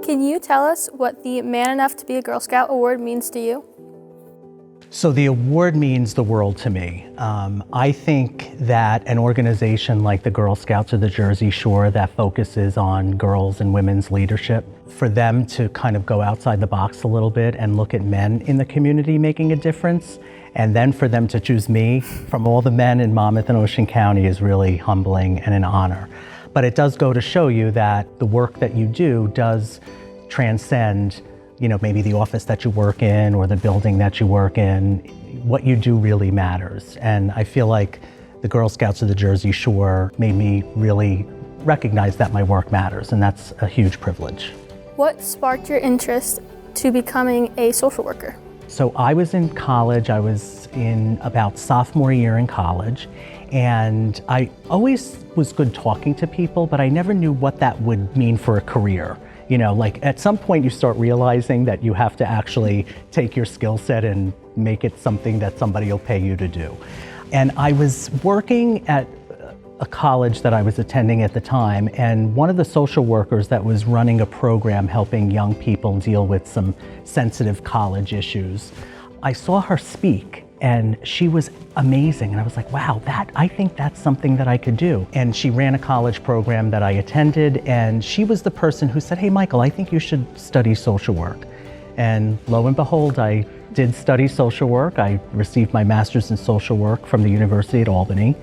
can you tell us what the Man Enough to be a Girl Scout award means to you? So the award means the world to me. I think that an organization like the Girl Scouts of the Jersey Shore that focuses on girls and women's leadership, for them to kind of go outside the box a little bit and look at men in the community making a difference, and then for them to choose me from all the men in Monmouth and Ocean County is really humbling and an honor. But it does go to show you that the work that you do does transcend, maybe the office that you work in or the building that you work in. What you do really matters. And I feel like the Girl Scouts of the Jersey Shore made me really recognize that my work matters, and that's a huge privilege. What sparked your interest to becoming a social worker? So I was in college. I was in about sophomore year in college, and I always was good talking to people, but I never knew what that would mean for a career. Like at some point you start realizing that you have to actually take your skill set and make it something that somebody will pay you to do. And I was working at a college that I was attending at the time, and one of the social workers that was running a program helping young people deal with some sensitive college issues, I saw her speak, and she was amazing. And I was like, wow, I think that's something that I could do. And she ran a college program that I attended, and she was the person who said, hey, Michael, I think you should study social work. And lo and behold, I did study social work. I received my master's in social work from the University at Albany.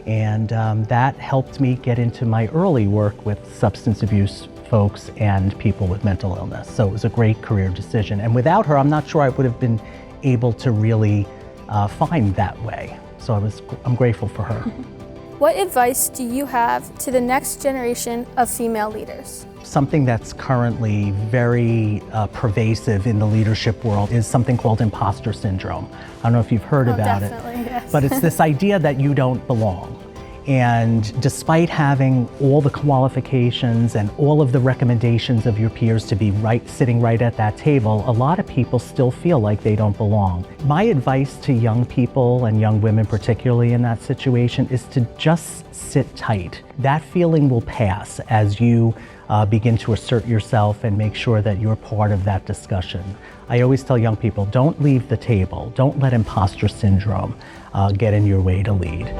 And that helped me get into my early work with substance abuse folks and people with mental illness. So it was a great career decision. And without her, I'm not sure I would have been able to really find that way. So I'm grateful for her. What advice do you have to the next generation of female leaders? Something that's currently very pervasive in the leadership world is something called imposter syndrome. I don't know if you've heard about it, yes. But it's this idea that you don't belong. And despite having all the qualifications and all of the recommendations of your peers to be sitting right at that table, a lot of people still feel like they don't belong. My advice to young people and young women particularly in that situation is to just sit tight. That feeling will pass as you begin to assert yourself and make sure that you're part of that discussion. I always tell young people, don't leave the table. Don't let imposter syndrome get in your way to lead.